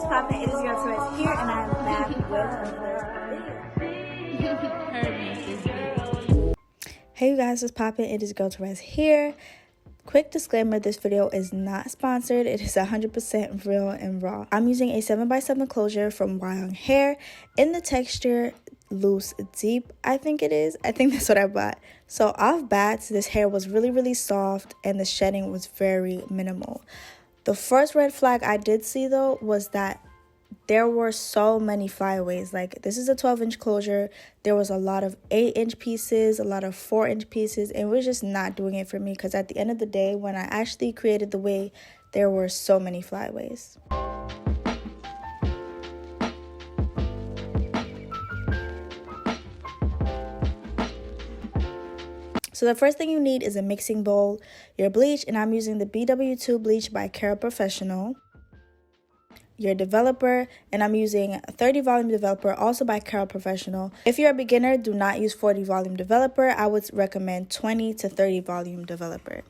what's poppin'? It is your Torres here, and I'm back with another video. Hey you guys, what's poppin'? It is Girl Torres here. Quick disclaimer, this video is not sponsored. It is 100% real and raw. I'm using a 7x7 closure from Wyong Hair in the texture loose deep, I think it is. I think that's what I bought. So off bats, this hair was really soft and the shedding was very minimal. The first red flag I did see though was that there were so many flyaways. Like, this is a 12-inch closure. There was a lot of 8-inch pieces, a lot of 4-inch pieces, and it was just not doing it for me because at the end of the day, when I actually created the wig, there were so many flyaways. So the first thing you need is a mixing bowl, your bleach, and I'm using the BW2 bleach by Cara Professional. Your developer, and I'm using a 30 volume developer, also by Cara Professional. If you're a beginner, do not use 40 volume developer. I would recommend 20 to 30 volume developer.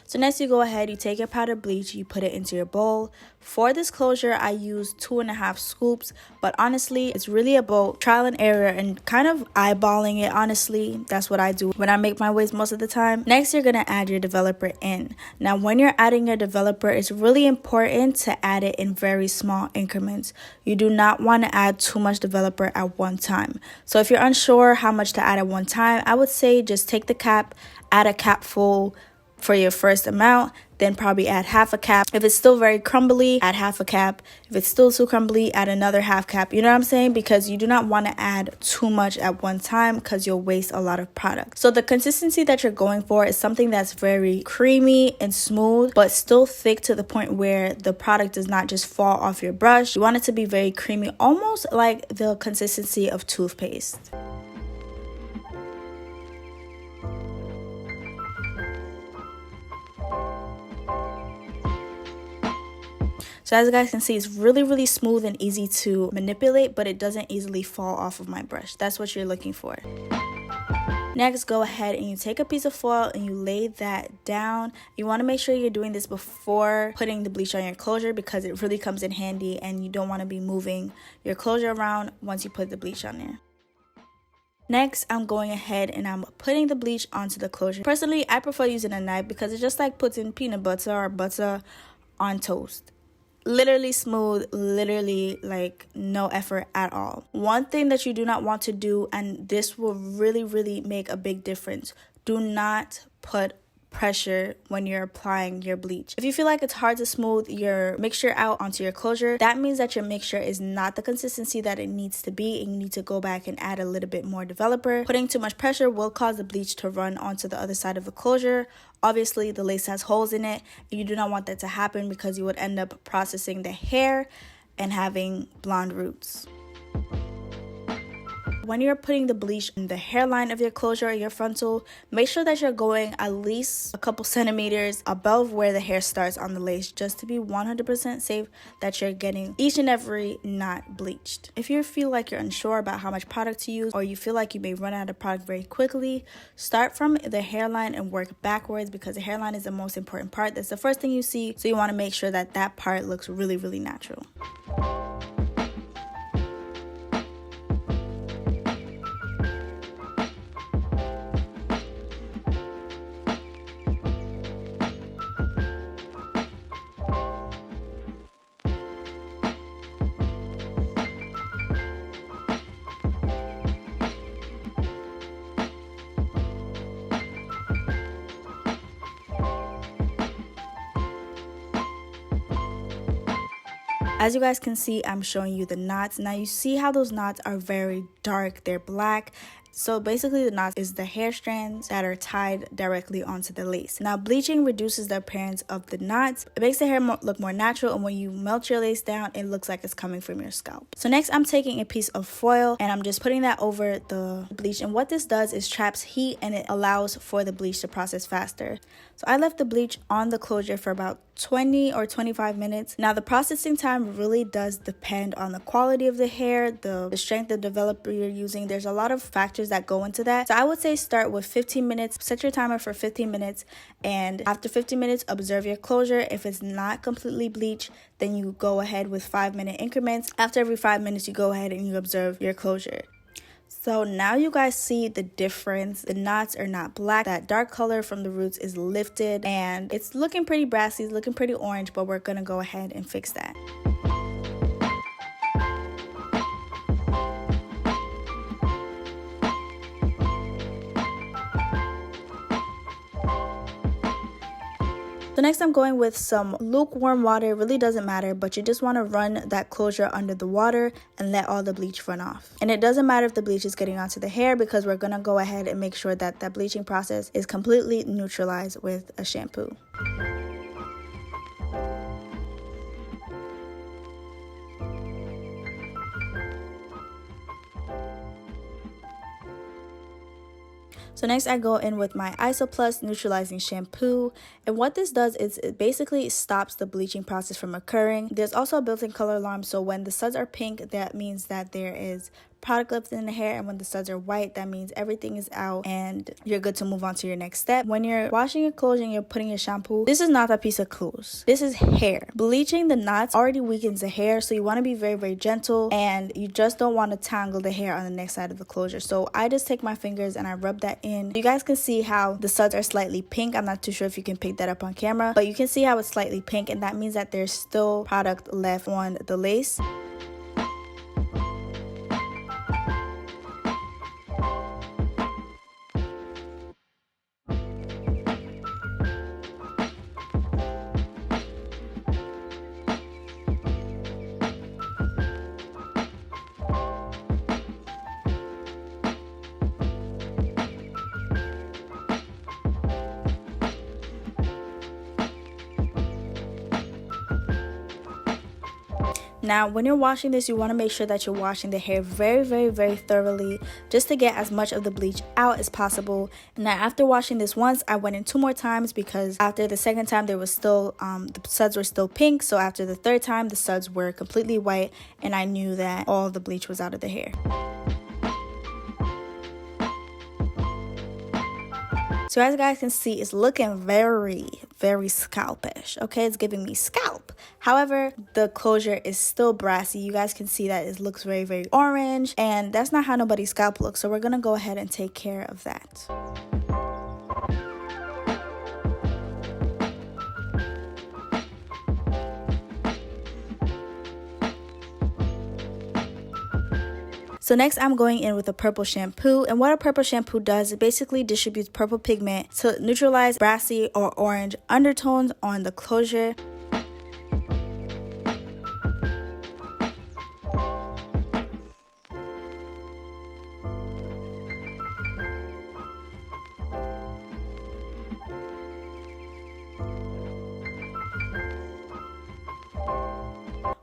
So next you go ahead, you take your powdered bleach, you put it into your bowl. For this closure, I use 2.5 scoops, but honestly, it's really about trial and error and kind of eyeballing it. Honestly, that's what I do when I make my wigs most of the time. Next, you're gonna add your developer in. Now, when you're adding your developer, it's really important to add it in very small increments. You do not want to add too much developer at one time. So if you're unsure how much to add at one time, I would say just take the cap, add a cap full for your first amount, then probably add half a cap. If it's still very crumbly, add half a cap. If it's still too crumbly, add another half cap. You know what I'm saying? Because you do not want to add too much at one time because you'll waste a lot of product. So the consistency that you're going for is something that's very creamy and smooth, but still thick to the point where the product does not just fall off your brush. You want it to be very creamy, almost like the consistency of toothpaste. So as you guys can see, it's really smooth and easy to manipulate, but it doesn't easily fall off of my brush. That's what you're looking for. Next, go ahead and you take a piece of foil and you lay that down. You want to make sure you're doing this before putting the bleach on your closure because it really comes in handy and you don't want to be moving your closure around once you put the bleach on there. Next, I'm going ahead and I'm putting the bleach onto the closure. Personally, I prefer using a knife because it's just like putting peanut butter or butter on toast. Literally smooth, literally like no effort at all. One thing that you do not want to do, and this will really make a big difference, do not put pressure when you're applying your bleach. If you feel like it's hard to smooth your mixture out onto your closure, that means that your mixture is not the consistency that it needs to be and you need to go back and add a little bit more developer. Putting too much pressure will cause the bleach to run onto the other side of the closure. Obviously, the lace has holes in it and you do not want that to happen because you would end up processing the hair and having blonde roots. When you're putting the bleach in the hairline of your closure or your frontal, make sure that you're going at least a couple centimeters above where the hair starts on the lace, just to be 100% safe that you're getting each and every knot bleached. If you feel like you're unsure about how much product to use or you feel like you may run out of product very quickly, start from the hairline and work backwards because the hairline is the most important part. That's the first thing you see, so you want to make sure that that part looks really natural. As you guys can see, I'm showing you the knots. Now you see how those knots are very dark, they're black. So basically the knots is the hair strands that are tied directly onto the lace. Now bleaching reduces the appearance of the knots. It makes the hair look more natural, and when you melt your lace down, it looks like it's coming from your scalp. So next I'm taking a piece of foil and I'm just putting that over the bleach, and what this does is traps heat and it allows for the bleach to process faster. So I left the bleach on the closure for about 20 or 25 minutes. Now the processing time really does depend on the quality of the hair, the strength of the developer you're using. There's a lot of factors factors that go into that. So I would say start with 15 minutes, set your timer for 15 minutes, and after 15 minutes, observe your closure. If it's not completely bleached, then you go ahead with 5-minute increments. After every 5 minutes, you go ahead and you observe your closure. So now you guys see the difference. The knots are not black. That dark color from the roots is lifted and it's looking pretty brassy, it's looking pretty orange, but we're gonna go ahead and fix that. So next I'm going with some lukewarm water. It really doesn't matter, but you just want to run that closure under the water and let all the bleach run off. And it doesn't matter if the bleach is getting onto the hair, because we're going to go ahead and make sure that that bleaching process is completely neutralized with a shampoo. So next I go in with my Isoplus Neutralizing Shampoo, and what this does is it basically stops the bleaching process from occurring. There's also a built-in color alarm, so when the suds are pink, that means that there is product left in the hair, and when the suds are white, that means everything is out and you're good to move on to your next step. When you're washing your clothes and you're putting your shampoo, this is not a piece of clothes, this is hair. Bleaching the knots already weakens the hair, so you want to be very, very gentle, and you just don't want to tangle the hair on the next side of the closure. So I just take my fingers and I rub that in. You guys can see how the suds are slightly pink. I'm not too sure if you can pick that up on camera, but you can see how it's slightly pink, and that means that there's still product left on the lace. Now, when you're washing this, you want to make sure that you're washing the hair very, very, very thoroughly, just to get as much of the bleach out as possible. And now after washing this once, I went in 2 more times, because after the second time there was still the suds were still pink. So after the third time, the suds were completely white, and I knew that all the bleach was out of the hair. So as you guys can see, it's looking very, very scalpish. Okay, it's giving me scalp. However, the closure is still brassy. You guys can see that it looks very, very orange, and that's not how nobody's scalp looks. So we're gonna go ahead and take care of that. So next I'm going in with a purple shampoo, and what a purple shampoo does, it basically distributes purple pigment to neutralize brassy or orange undertones on the closure.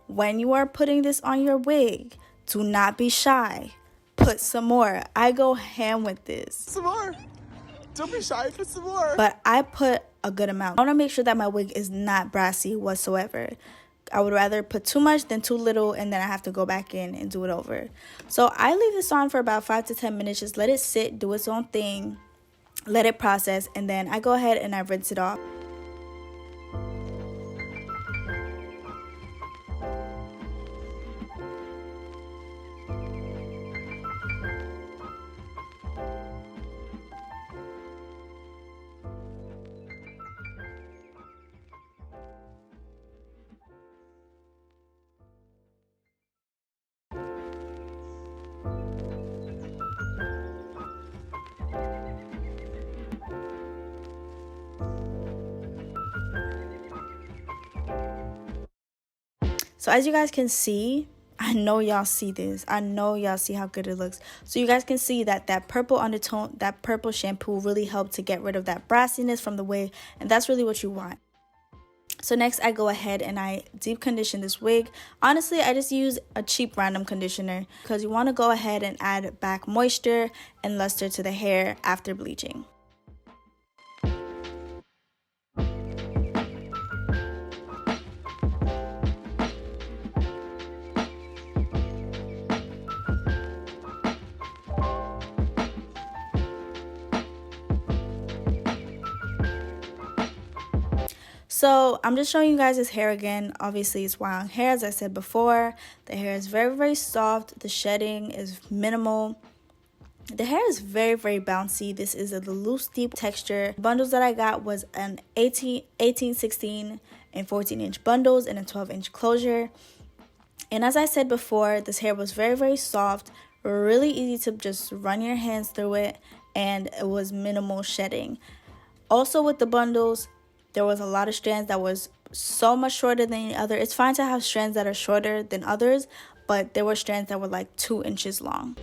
When you are putting this on your wig, do not be shy. Put some more. I go ham with this. Some more. Don't be shy. Put some more. But I put a good amount. I want to make sure that my wig is not brassy whatsoever. I would rather put too much than too little, and then I have to go back in and do it over. So I leave this on for about 5 to 10 minutes. Just let it sit, do its own thing, let it process, and then I go ahead and I rinse it off. So as you guys can see, I know y'all see this. I know y'all see how good it looks. So you guys can see that that purple undertone, that purple shampoo really helped to get rid of that brassiness from the wig. And that's really what you want. So next I go ahead and I deep condition this wig. Honestly, I just use a cheap random conditioner, because you want to go ahead and add back moisture and luster to the hair after bleaching. So I'm just showing you guys his hair again. Obviously it's wild hair, as I said before. The hair is very, very soft. The shedding is minimal. The hair is very, very bouncy. This is a loose, deep texture. Bundles that I got was an 18, 16, and 14-inch bundles and a 12-inch closure. And as I said before, this hair was very, very soft, really easy to just run your hands through it, and it was minimal shedding. Also with the bundles, there was a lot of strands that was so much shorter than the other. It's fine to have strands that are shorter than others, but there were strands that were like 2 inches long.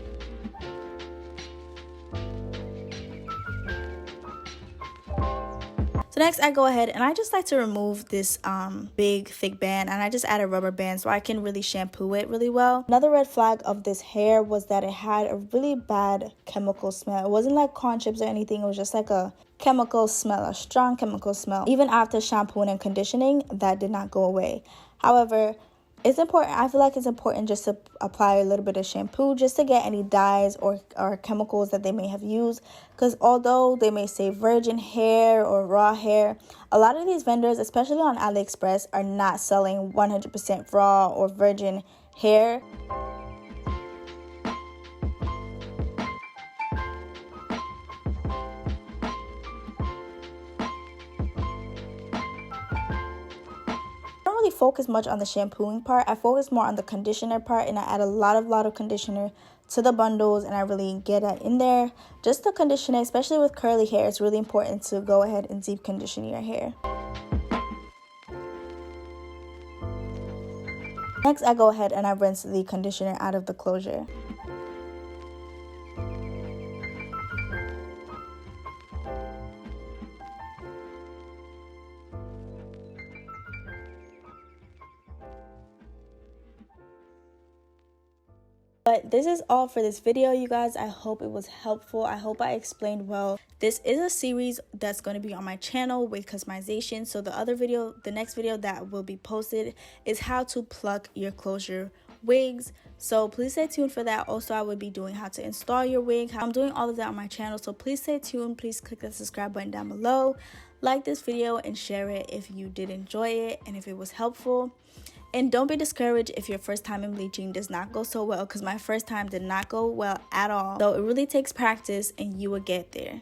So next I go ahead and I just like to remove this big thick band, and I just add a rubber band so I can really shampoo it really well. Another red flag of this hair was that it had a really bad chemical smell. It wasn't like corn chips or anything. It was just like a chemical smell, a strong chemical smell. Even after shampooing and conditioning, that did not go away. However, it's important, I feel like it's important just to apply a little bit of shampoo just to get any dyes or chemicals that they may have used. Because although they may say virgin hair or raw hair, a lot of these vendors, especially on AliExpress, are not selling 100% raw or virgin hair. Focus much on the shampooing part. I focus more on the conditioner part, and I add a lot of conditioner to the bundles, and I really get that in there. Just the conditioner, especially with curly hair, it's really important to go ahead and deep condition your hair. Next, I go ahead and I rinse the conditioner out of the closure. But this is all for this video, you guys. I hope it was helpful. I hope I explained well. This is a series that's going to be on my channel with customization. So the next video that will be posted is how to pluck your closure wigs. So please stay tuned for that. Also, I will be doing how to install your wig. I'm doing all of that on my channel. So please stay tuned. Please click the subscribe button down below. Like this video and share it if you did enjoy it and if it was helpful. And don't be discouraged if your first time in bleaching does not go so well, because my first time did not go well at all. So it really takes practice and you will get there.